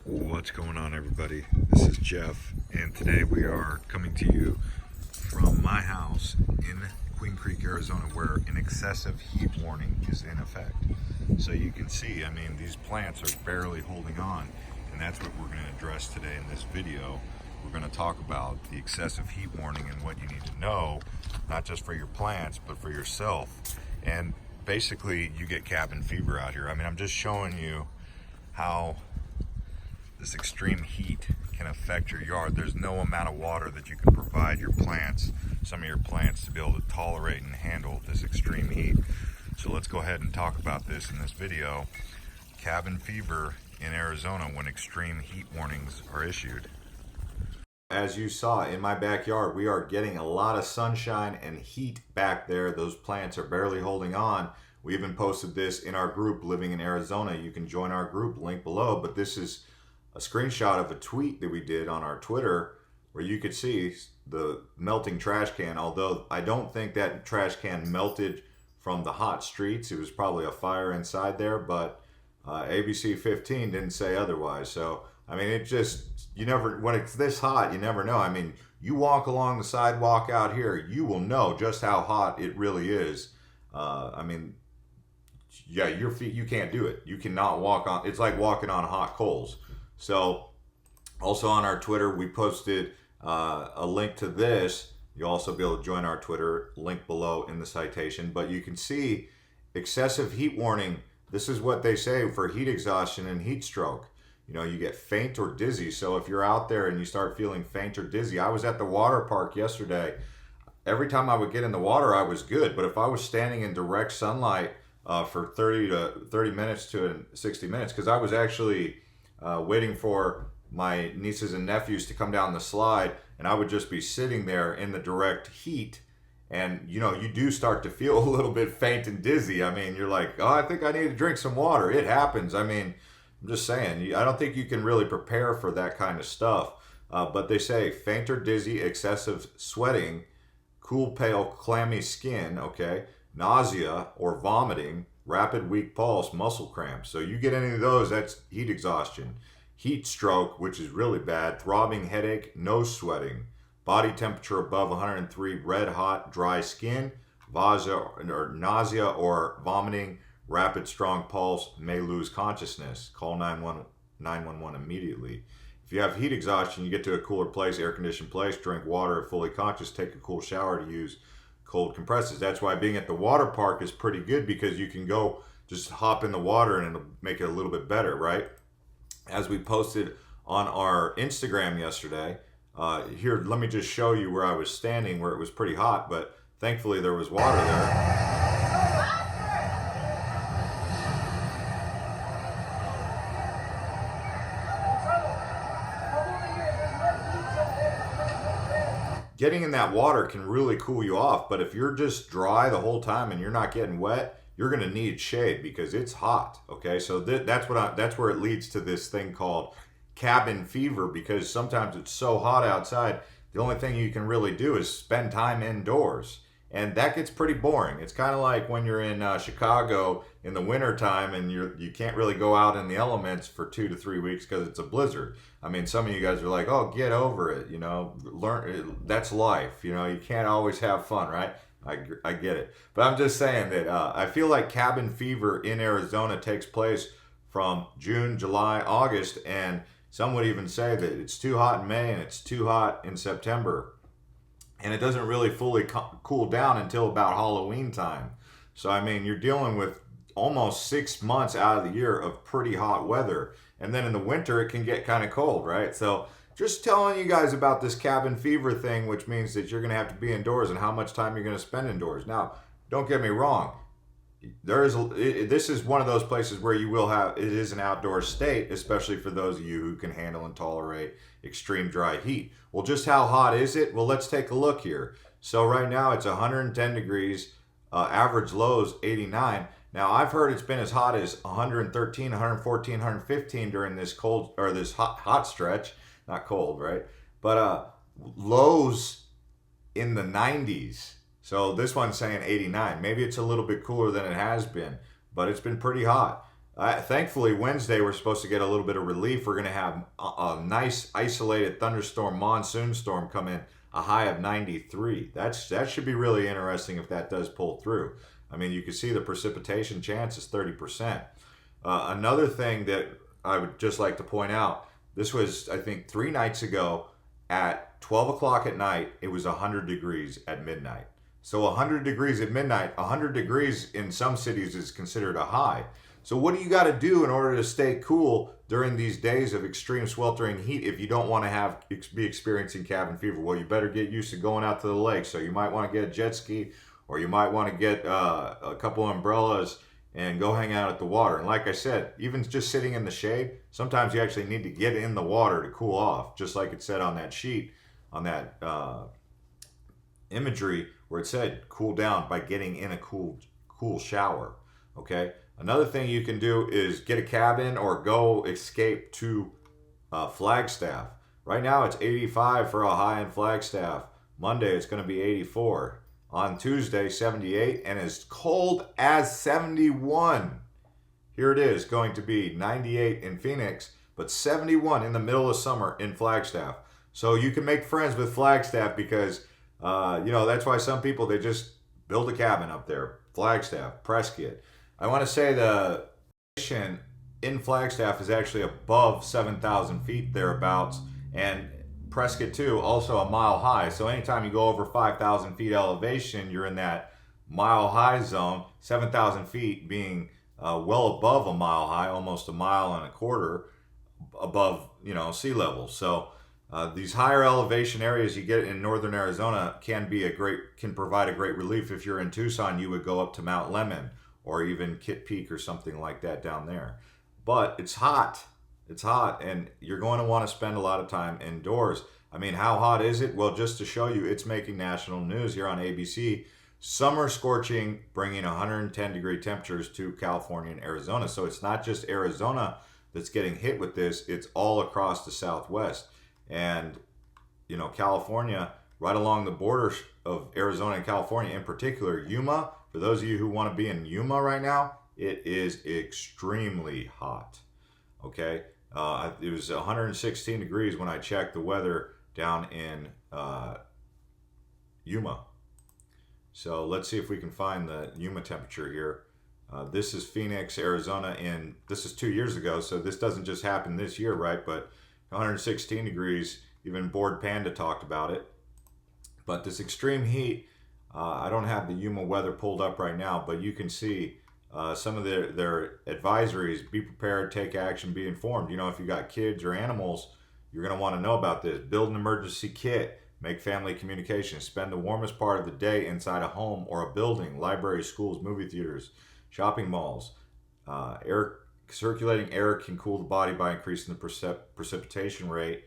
What's going on, everybody? This is Jeff, and today we are coming to you from my house in Queen Creek, Arizona, where an excessive heat warning is in effect. So you can see, I mean, these plants are barely holding on, and that's what we're going to address today in this video. We're going to talk about the excessive heat warning and what you need to know, not just for your plants, but for yourself. And basically, you get cabin fever out here. I mean, I'm just showing you how this extreme heat can affect your yard. There's no amount of water that you can provide your plants, some of your plants, to be able to tolerate and handle this extreme heat. So let's go ahead and talk about this in this video. Cabin fever in Arizona when extreme heat warnings are issued. As you saw in my backyard, we are getting a lot of sunshine and heat back there. Those plants are barely holding on. We even posted this in our group, Living in Arizona. You can join our group, link below, but this is a screenshot of a tweet that we did on our Twitter where you could see the melting trash can, although I don't think that trash can melted from the hot streets. It was probably a fire inside there, but ABC 15 didn't say otherwise. So, I mean, it just, you never, when it's this hot, you never know. I mean, you walk along the sidewalk out here, you will know just how hot it really is. I mean, yeah, your feet, you can't do it. You cannot walk on, it's like walking on hot coals. So also on our Twitter, we posted a link to this. You'll also be able to join our Twitter, link below in the citation. But you can see excessive heat warning. This is what they say for heat exhaustion and heat stroke. You know, you get faint or dizzy. So if you're out there and you start feeling faint or dizzy, I was at the water park yesterday. Every time I would get in the water, I was good. But if I was standing in direct sunlight for 30 minutes to 60 minutes, because I was actually waiting for my nieces and nephews to come down the slide, and I would just be sitting there in the direct heat, and you know, you do start to feel a little bit faint and dizzy. I mean, you're like, oh, I think I need to drink some water. It happens. I mean, I'm just saying, I don't think you can really prepare for that kind of stuff, but they say faint or dizzy, excessive sweating, cool, pale, clammy skin, okay, nausea or vomiting, rapid weak pulse, muscle cramps. So you get any of those, that's heat exhaustion. Heat stroke, which is really bad, throbbing headache, nose sweating, body temperature above 103, red hot, dry skin, nausea or vomiting, rapid strong pulse, may lose consciousness. Call 911 immediately. If you have heat exhaustion, you get to a cooler place, air conditioned place, drink water if fully conscious, take a cool shower to use cold compresses. That's why being at the water park is pretty good, because you can go just hop in the water and it'll make it a little bit better, right? As we posted on our Instagram yesterday, here, let me just show you where I was standing, where it was pretty hot, but thankfully there was water there. Getting in that water can really cool you off, but if you're just dry the whole time and you're not getting wet, you're going to need shade because it's hot. Okay, so that's where it leads to this thing called cabin fever, because sometimes it's so hot outside, the only thing you can really do is spend time indoors, and that gets pretty boring. It's kind of like when you're in Chicago in the wintertime and you can't really go out in the elements for 2 to 3 weeks because it's a blizzard. I mean, some of you guys are like, oh, get over it, you know, that's life, you know, you can't always have fun, right? I get it. But I'm just saying that I feel like cabin fever in Arizona takes place from June, July, August, and some would even say that it's too hot in May and it's too hot in September. And it doesn't really fully cool down until about Halloween time. So, I mean, you're dealing with almost 6 months out of the year of pretty hot weather. And then in the winter, it can get kind of cold, right? So just telling you guys about this cabin fever thing, which means that you're going to have to be indoors and how much time you're going to spend indoors. Now, don't get me wrong. This is one of those places where you will have, it is an outdoor state, especially for those of you who can handle and tolerate extreme dry heat. Well, just how hot is it? Well, let's take a look here. So right now it's 110 degrees, average lows 89. Now, I've heard it's been as hot as 113, 114, 115 during this cold, or this hot stretch. Not cold, right? But lows in the 90s. So this one's saying 89. Maybe it's a little bit cooler than it has been, but it's been pretty hot. Thankfully, Wednesday we're supposed to get a little bit of relief. We're going to have a nice isolated thunderstorm, monsoon storm come in, a high of 93. That should be really interesting if that does pull through. I mean, you can see the precipitation chance is 30%. Another thing that I would just like to point out, this was, I think, 3 nights ago at 12 o'clock at night, it was 100 degrees at midnight. So 100 degrees at midnight, 100 degrees in some cities is considered a high. So what do you got to do in order to stay cool during these days of extreme sweltering heat if you don't want to be experiencing cabin fever? Well, you better get used to going out to the lake. So you might want to get a jet ski, or you might want to get a couple umbrellas and go hang out at the water. And like I said, even just sitting in the shade, sometimes you actually need to get in the water to cool off, just like it said on that sheet, on that imagery where it said cool down by getting in a cool shower. Okay. Another thing you can do is get a cabin or go escape to Flagstaff. Right now it's 85 for a high in Flagstaff. Monday it's going to be 84. On Tuesday 78, and as cold as 71. Here it is, going to be 98 in Phoenix, but 71 in the middle of summer in Flagstaff. So you can make friends with Flagstaff because that's why some people, they just build a cabin up there. Flagstaff, Prescott. I want to say the elevation in Flagstaff is actually above 7,000 feet thereabouts, and Prescott too, also a mile high. So anytime you go over 5,000 feet elevation, you're in that mile high zone. 7,000 feet being well above a mile high, almost a mile and a quarter above sea level. So these higher elevation areas you get in northern Arizona can provide a great relief. If you're in Tucson, you would go up to Mount Lemmon or even Kitt Peak or something like that down there. But it's hot. It's hot, and you're going to want to spend a lot of time indoors. I mean, how hot is it? Well, just to show you, it's making national news here on ABC. Summer scorching, bringing 110-degree temperatures to California and Arizona. So it's not just Arizona that's getting hit with this. It's all across the Southwest. And, California, right along the border of Arizona and California in particular, Yuma, for those of you who want to be in Yuma right now, it is extremely hot. Okay? It was 116 degrees when I checked the weather down in Yuma. So let's see if we can find the Yuma temperature here. This is Phoenix, Arizona, and this is 2 years ago, so this doesn't just happen this year, right? But 116 degrees, even Bored Panda talked about it. But this extreme heat, I don't have the Yuma weather pulled up right now, but you can see some of their advisories: be prepared, take action, be informed. If you got kids or animals, you're going to want to know about this. Build an emergency kit, make family communication, spend the warmest part of the day inside a home or a building, libraries, schools, movie theaters, shopping malls. Circulating air can cool the body by increasing the precipitation rate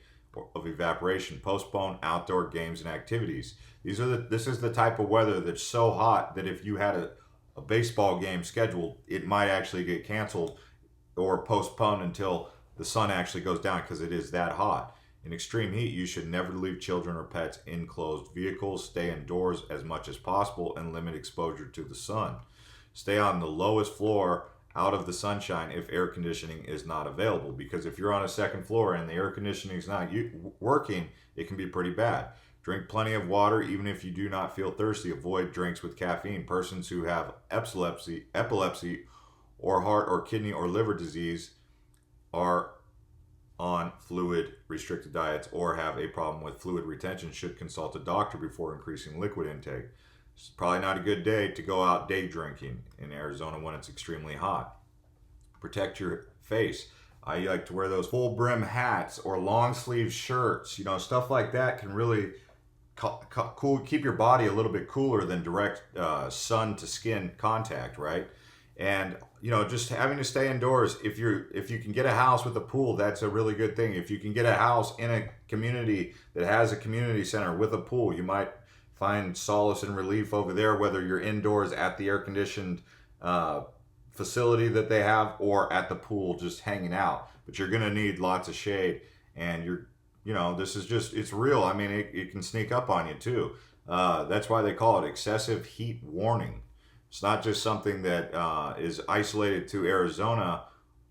of evaporation. Postpone outdoor games and activities. This is the type of weather that's so hot that if you had a baseball game scheduled, it might actually get canceled or postponed until the sun actually goes down, because it is that hot. In extreme heat, you should never leave children or pets in closed vehicles. Stay indoors as much as possible and limit exposure to the sun. Stay on the lowest floor out of the sunshine if air conditioning is not available, because if you're on a second floor and the air conditioning is not working, it can be pretty bad. Drink plenty of water even if you do not feel thirsty. Avoid drinks with caffeine. Persons who have epilepsy or heart or kidney or liver disease are on fluid restricted diets or have a problem with fluid retention should consult a doctor before increasing liquid intake. It's probably not a good day to go out day drinking in Arizona when it's extremely hot. Protect your face. I like to wear those full brim hats or long sleeve shirts. Stuff like that can really keep your body a little bit cooler than direct sun to skin contact, right? And just having to stay indoors. If you can get a house with a pool, that's a really good thing. If you can get a house in a community that has a community center with a pool, you might find solace and relief over there, whether you're indoors at the air-conditioned facility that they have or at the pool just hanging out. But you're going to need lots of shade, and this is just, it's real. I mean, it can sneak up on you too. That's why they call it excessive heat warning. It's not just something that is isolated to Arizona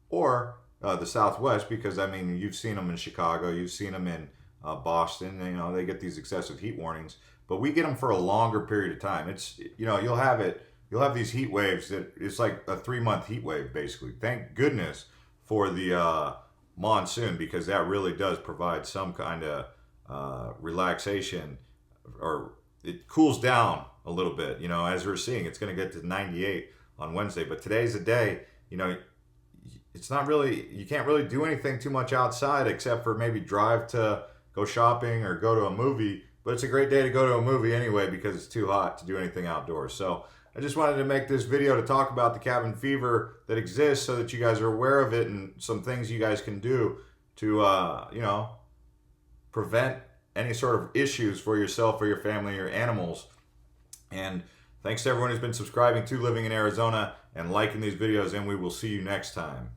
or the Southwest, because I mean, you've seen them in Chicago, you've seen them in Boston. You know, they get these excessive heat warnings, but we get them for a longer period of time. It's, you know, you'll have these heat waves that it's like a 3-month heat wave basically. Thank goodness for the monsoon, because that really does provide some kind of relaxation, or it cools down a little bit. You know, as we're seeing, it's going to get to 98 on Wednesday, but today's the day. You know, it's not really, you can't really do anything too much outside except for maybe drive to go shopping or go to a movie. But it's a great day to go to a movie anyway, because it's too hot to do anything outdoors. So I just wanted to make this video to talk about the cabin fever that exists, so that you guys are aware of it and some things you guys can do to, you know, prevent any sort of issues for yourself or your family or animals. And thanks to everyone who's been subscribing to Living in Arizona and liking these videos, and we will see you next time.